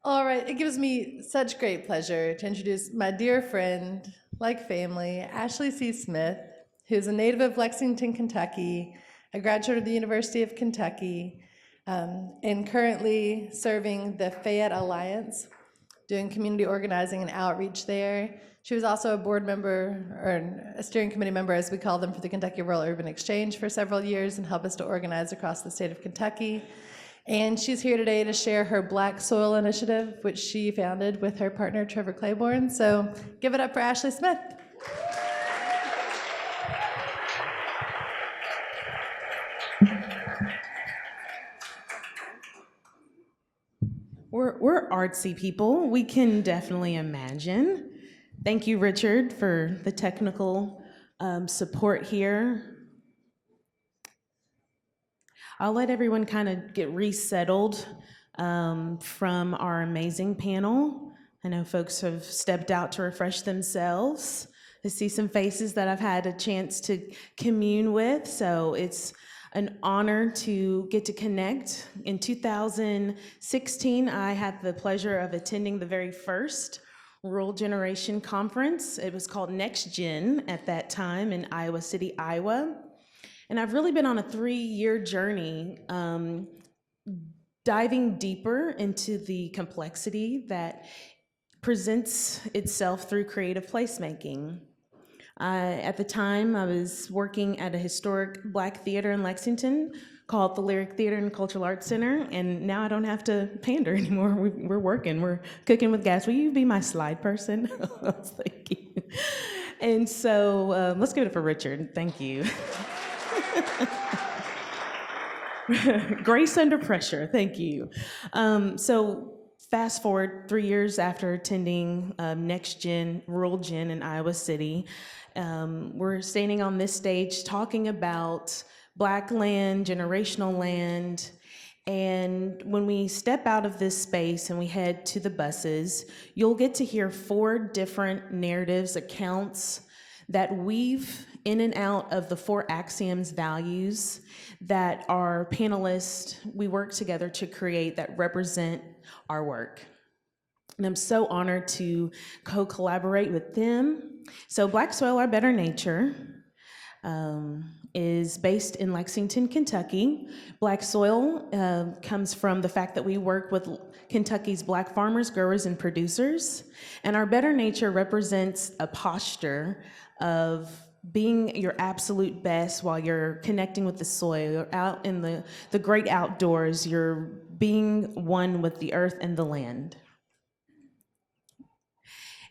All right, it gives me such great pleasure to introduce my dear friend, like family, Ashley C. Smith, who's a native of Lexington, Kentucky, a graduate of the University of Kentucky, and currently serving the Fayette Alliance, doing community organizing and outreach there. She was also a board member, or a steering committee member, as we call them, for the Kentucky Rural Urban Exchange for several years and helped us to organize across the state of Kentucky. And she's here today to share her Black Soil Initiative, which she founded with her partner, Trevor Claiborne. So give it up for Ashley Smith. We're artsy people. We can definitely imagine. Thank you, Richard, for the technical support here. I'll let everyone kind of get resettled from our amazing panel. I know folks have stepped out to refresh themselves. I see some faces that I've had a chance to commune with, so it's an honor to get to connect. In 2016, I had the pleasure of attending the very first Rural Generation Conference. It was called Next Gen at that time in Iowa City, Iowa. And I've really been on a 3-year journey diving deeper into the complexity that presents itself through creative placemaking. At the time, I was working at a historic Black theater in Lexington called the Lyric Theater and Cultural Arts Center, and now I don't have to pander anymore. We're working, we're cooking with gas. Will you be my slide person? Thank you. And so let's give it up for Richard. Thank you. Grace under pressure, thank you. So fast forward 3 years after attending Next Gen, Rural Gen in Iowa City, we're standing on this stage talking about Black land, generational land, and when we step out of this space and we head to the buses, you'll get to hear 4 different narratives, accounts that weave in and out of the 4 axioms values that our panelists, we work together to create that represent our work. And I'm so honored to co-collaborate with them. So Black Soil, Our Better Nature is based in Lexington, Kentucky. Black Soil comes from the fact that we work with Kentucky's Black farmers, growers, and producers. And Our Better Nature represents a posture of being your absolute best while you're connecting with the soil. You're out in the great outdoors. You're being one with the earth and the land.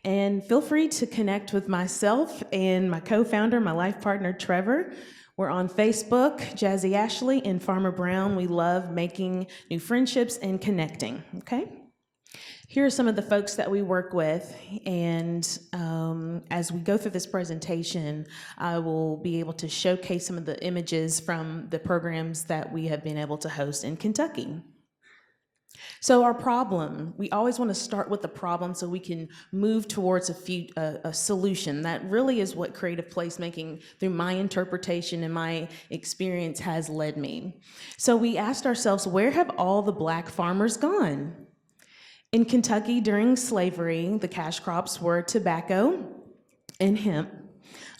And feel free to connect with myself and my co-founder, my life partner, Trevor. We're on Facebook, Jazzy Ashley and Farmer Brown. We love making new friendships and connecting, okay? Here are some of the folks that we work with, and as we go through this presentation, I will be able to showcase some of the images from the programs that we have been able to host in Kentucky. So our problem, we always want to start with the problem so we can move towards a solution. That really is what creative placemaking, through my interpretation and my experience, has led me. So we asked ourselves, where have all the Black farmers gone? In Kentucky, during slavery, the cash crops were tobacco and hemp.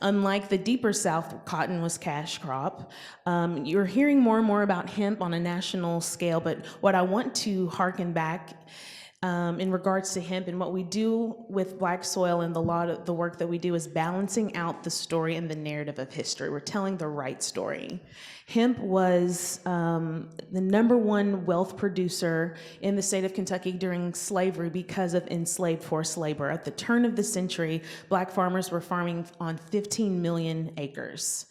Unlike the deeper South, cotton was cash crop. You're hearing more and more about hemp on a national scale, but what I want to harken back in regards to hemp and what we do with Black Soil and a lot of the work that we do is balancing out the story and the narrative of history. We're telling the right story. Hemp was the #1 wealth producer in the state of Kentucky during slavery because of enslaved forced labor. At the turn of the century, Black farmers were farming on 15 million acres.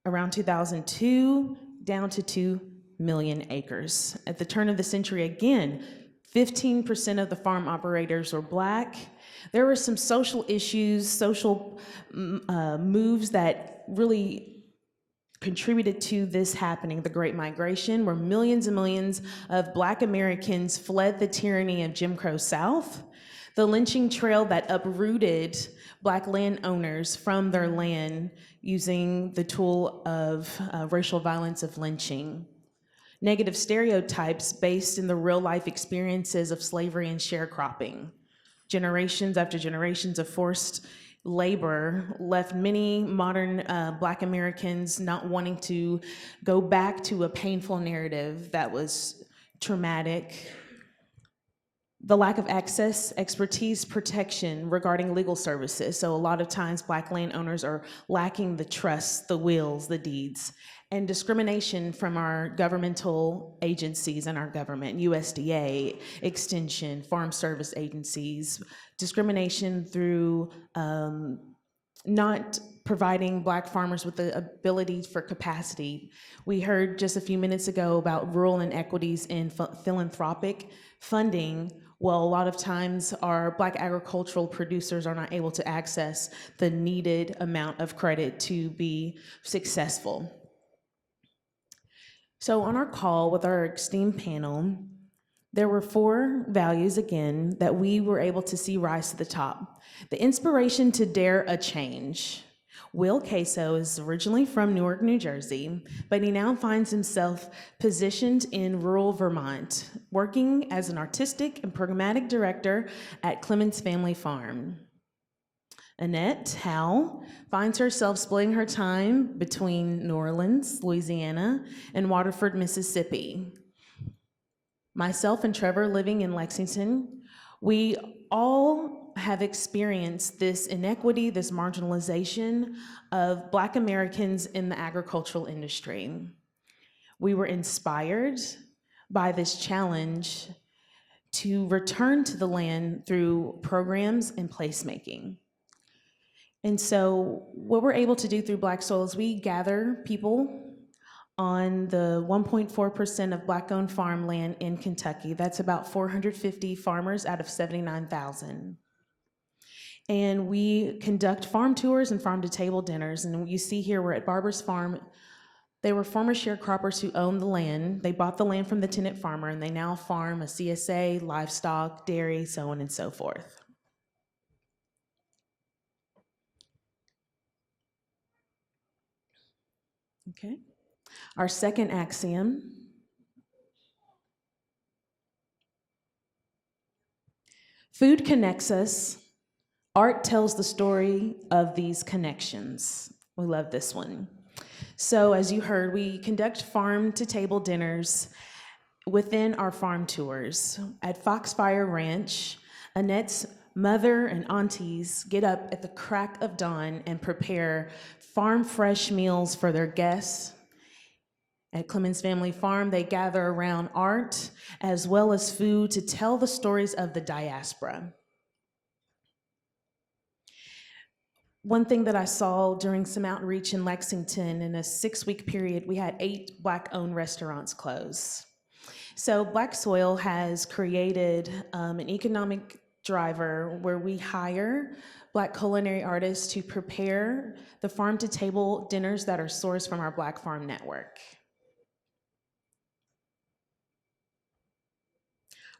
Around 2002, down to 2 million acres. At the turn of the century again, 15% of the farm operators were Black. There were some social issues, social moves that really contributed to this happening, the Great Migration, where millions and millions of Black Americans fled the tyranny of Jim Crow South, the lynching trail that uprooted Black landowners from their land using the tool of racial violence of lynching. negative stereotypes based in the real life experiences of slavery and sharecropping. Generations after generations of forced labor left many modern Black Americans not wanting to go back to a painful narrative that was traumatic. The lack of access, expertise, protection regarding legal services. So a lot of times Black landowners are lacking the trust, the wills, the deeds, and discrimination from our governmental agencies in our government, USDA, Extension, Farm Service agencies, discrimination through not providing Black farmers with the ability for capacity. We heard just a few minutes ago about rural inequities in philanthropic funding. Well, a lot of times our Black agricultural producers are not able to access the needed amount of credit to be successful. So on our call with our esteemed panel, there were 4 values, again, that we were able to see rise to the top. The inspiration to dare a change. Will Queso is originally from Newark, New Jersey, but he now finds himself positioned in rural Vermont, working as an artistic and programmatic director at Clemens Family Farm. Annette Howe finds herself splitting her time between New Orleans, Louisiana, and Waterford, Mississippi. Myself and Trevor living in Lexington, we all have experienced this inequity, this marginalization of Black Americans in the agricultural industry. We were inspired by this challenge to return to the land through programs and placemaking. And so what we're able to do through Black Soil is we gather people on the 1.4% of Black-owned farmland in Kentucky. That's about 450 farmers out of 79,000. And we conduct farm tours and farm-to-table dinners. And you see here, we're at Barber's Farm. They were former sharecroppers who owned the land. They bought the land from the tenant farmer, and they now farm a CSA, livestock, dairy, so on and so forth. Okay. Our second axiom. Food connects us. Art tells the story of these connections. We love this one. So as you heard, we conduct farm-to-table dinners within our farm tours. At Foxfire Ranch, Annette's mother and aunties get up at the crack of dawn and prepare farm-fresh meals for their guests. At Clemens Family Farm, they gather around art as well as food to tell the stories of the diaspora. One thing that I saw during some outreach in Lexington, in a 6-week period, we had 8 Black-owned restaurants close. So Black Soil has created an economic driver where we hire Black culinary artists to prepare the farm-to-table dinners that are sourced from our Black Farm Network.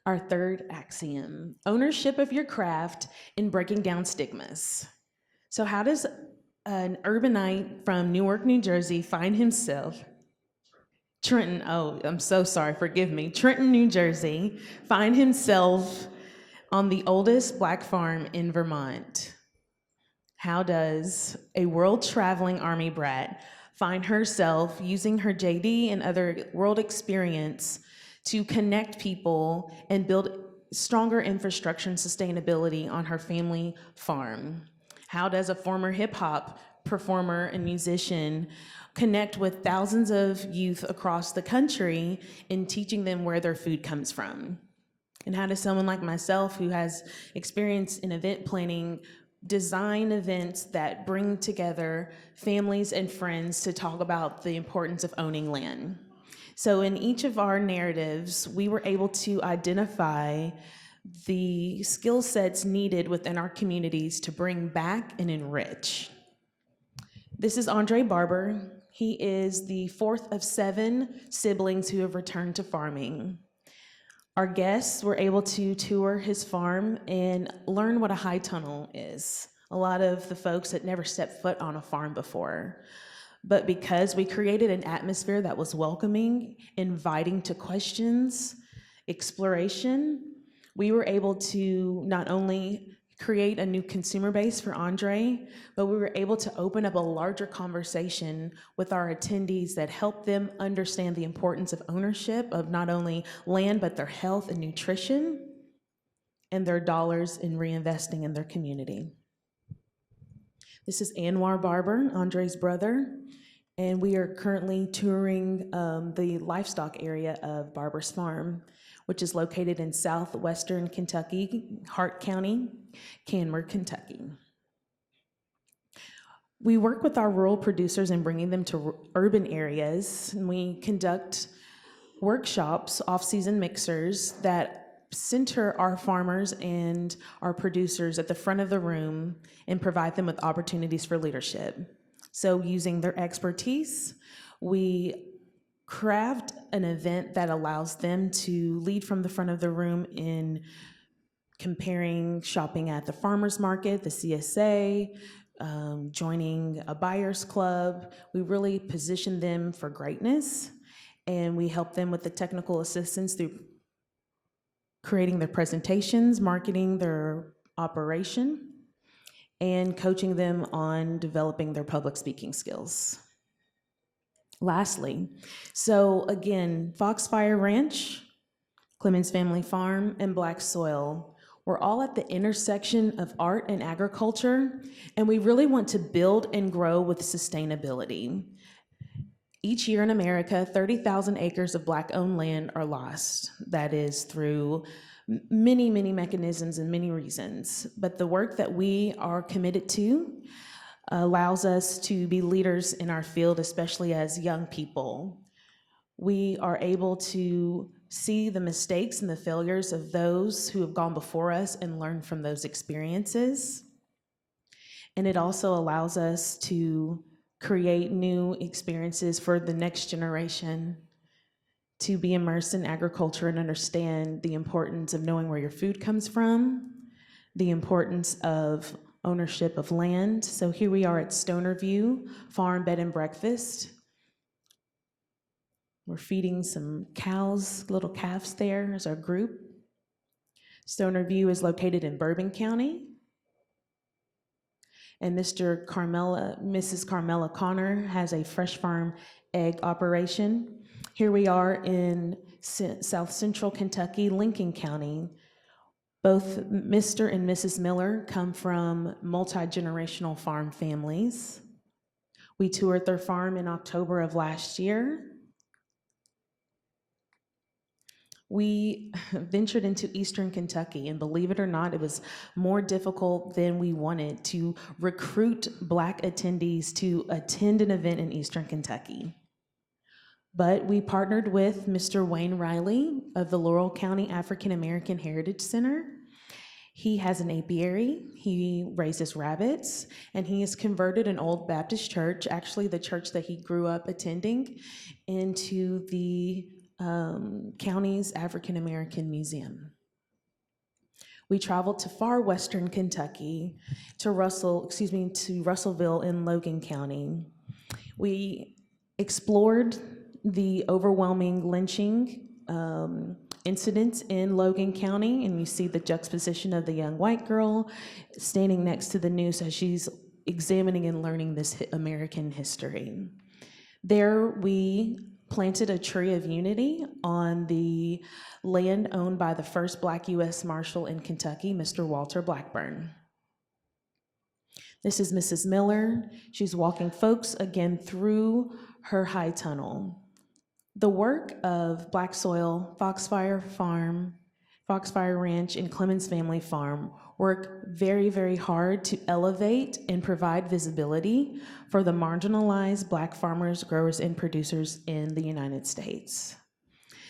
Our third axiom, ownership of your craft in breaking down stigmas. So how does an urbanite from Newark, New Jersey find himself, Trenton, oh, I'm so sorry, forgive me, Trenton, New Jersey, find himself on the oldest Black farm in Vermont? How does a world-traveling Army brat find herself using her JD and other world experience to connect people and build stronger infrastructure and sustainability on her family farm? How does a former hip-hop performer and musician connect with thousands of youth across the country in teaching them where their food comes from? And how does someone like myself, who has experience in event planning, design events that bring together families and friends to talk about the importance of owning land? So in each of our narratives, we were able to identify the skill sets needed within our communities to bring back and enrich. This is Andre Barber. He is the 4th of 7 siblings who have returned to farming. Our guests were able to tour his farm and learn what a high tunnel is. A lot of the folks had never stepped foot on a farm before. But because we created an atmosphere that was welcoming, inviting to questions, exploration, we were able to not only create a new consumer base for Andre, but we were able to open up a larger conversation with our attendees that helped them understand the importance of ownership of not only land, but their health and nutrition, and their dollars in reinvesting in their community. This is Anwar Barber, Andre's brother, and we are currently touring the livestock area of Barber's Farm, which is located in southwestern Kentucky, Hart County, Canmore, Kentucky. We work with our rural producers in bringing them to urban areas, and we conduct workshops, off-season mixers that center our farmers and our producers at the front of the room and provide them with opportunities for leadership. So using their expertise, we craft an event that allows them to lead from the front of the room in comparing shopping at the farmers market, the CSA, joining a buyer's club. We really position them for greatness, and we help them with the technical assistance through creating their presentations, marketing their operation, and coaching them on developing their public speaking skills. Lastly, so again, Foxfire Ranch, Clemens Family Farm, and Black Soil, we're all at the intersection of art and agriculture, and we really want to build and grow with sustainability. Each year in America, 30,000 acres of Black-owned land are lost. That is through many, many mechanisms and many reasons. But the work that we are committed to allows us to be leaders in our field, especially as young people. We are able to see the mistakes and the failures of those who have gone before us and learn from those experiences. And it also allows us to create new experiences for the next generation to be immersed in agriculture and understand the importance of knowing where your food comes from, the importance of ownership of land. So here we are at Stoner View Farm Bed and Breakfast. We're feeding some cows, little calves there as our group. Stoner View is located in Bourbon County. And Mrs. Carmela Connor has a fresh farm egg operation. Here we are in South Central Kentucky, Lincoln County. Both Mr. and Mrs. Miller come from multi-generational farm families. We toured their farm in October of last year. We ventured into Eastern Kentucky, and believe it or not, it was more difficult than we wanted to recruit Black attendees to attend an event in Eastern Kentucky. But we partnered with Mr. Wayne Riley of the Laurel County African American Heritage Center. He has an apiary, he raises rabbits, and he has converted an old Baptist church, actually the church that he grew up attending, into the county's African American Museum. We traveled to far western Kentucky, to Russellville in Logan County. We explored the overwhelming lynching incidents in Logan County, and you see the juxtaposition of the young white girl standing next to the noose as she's examining and learning this American history. There we planted a tree of unity on the land owned by the first Black U.S. Marshal in Kentucky, Mr. Walter Blackburn. This is Mrs. Miller. She's walking folks again through her high tunnel. The work of Black Soil, Foxfire Farm, Foxfire Ranch, and Clemens Family Farm work very, very hard to elevate and provide visibility for the marginalized Black farmers, growers, and producers in the United States.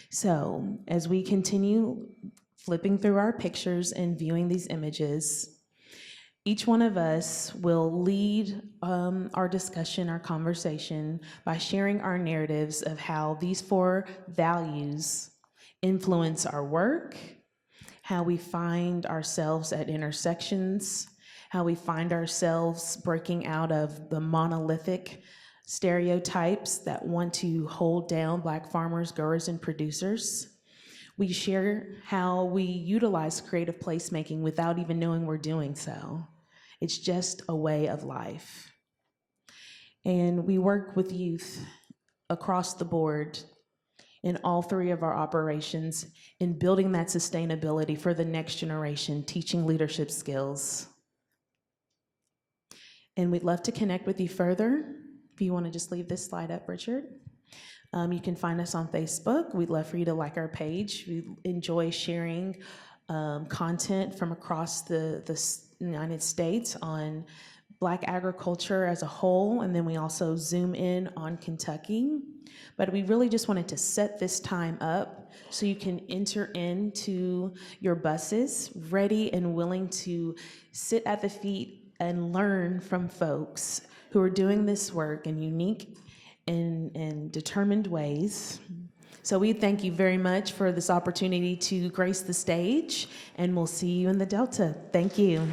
So as we continue flipping through our pictures and viewing these images, each one of us will lead our discussion, our conversation, by sharing our narratives of how these 4 values influence our work, how we find ourselves at intersections, how we find ourselves breaking out of the monolithic stereotypes that want to hold down Black farmers, growers, and producers. We share how we utilize creative placemaking without even knowing we're doing so. It's just a way of life. And we work with youth across the board in all three of our operations in building that sustainability for the next generation, teaching leadership skills. And we'd love to connect with you further. If you want to just leave this slide up, Richard. You can find us on Facebook. We'd love for you to like our page. We enjoy sharing content from across the United States on Black agriculture as a whole, and then we also zoom in on Kentucky. But we really just wanted to set this time up so you can enter into your buses ready and willing to sit at the feet and learn from folks who are doing this work in unique and determined ways. So we thank you very much for this opportunity to grace the stage, and we'll see you in the Delta. Thank you.